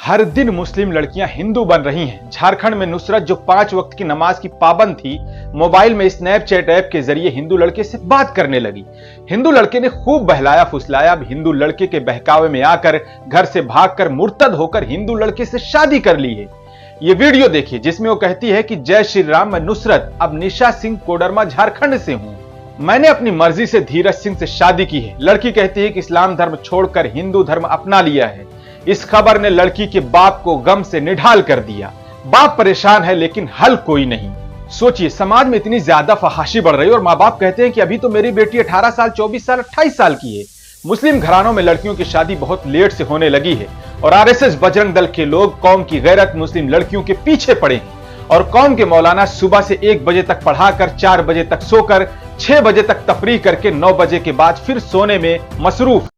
हर दिन मुस्लिम लड़कियां हिंदू बन रही हैं। झारखंड में नुसरत, जो 5 वक्त की नमाज की पाबंद थी, मोबाइल में स्नैपचैट ऐप के जरिए हिंदू लड़के से बात करने लगी। हिंदू लड़के ने खूब बहलाया फुसलाया। अब हिंदू लड़के के बहकावे में आकर घर से भागकर मुर्तद होकर हिंदू लड़के से शादी कर ली है। ये वीडियो देखिए जिसमें वो कहती है कि जय श्री राम, मैं नुसरत अब निशा सिंह कोडरमा झारखंड से हूं। मैंने अपनी मर्जी से धीरज सिंह से शादी की है। लड़की कहती है कि इस्लाम धर्म छोड़कर हिंदू धर्म अपना लिया है। इस खबर ने लड़की के बाप को गम से निढाल कर दिया। बाप परेशान है लेकिन हल कोई नहीं। सोचिए, समाज में इतनी ज्यादा फहाशी बढ़ रही है और माँ बाप कहते हैं कि अभी तो मेरी बेटी 18 साल, 24 साल, 28 साल की है। मुस्लिम घरानों में लड़कियों की शादी बहुत लेट से होने लगी है और आरएसएस बजरंग दल के लोग कौम की गैरत मुस्लिम लड़कियों के पीछे पड़े हैं और कौम के मौलाना सुबह से 1 बजे तक पढ़ाकर 4 बजे तक सोकर 6 बजे तक तफरीह करके 9 बजे के बाद फिर सोने में मसरूफ।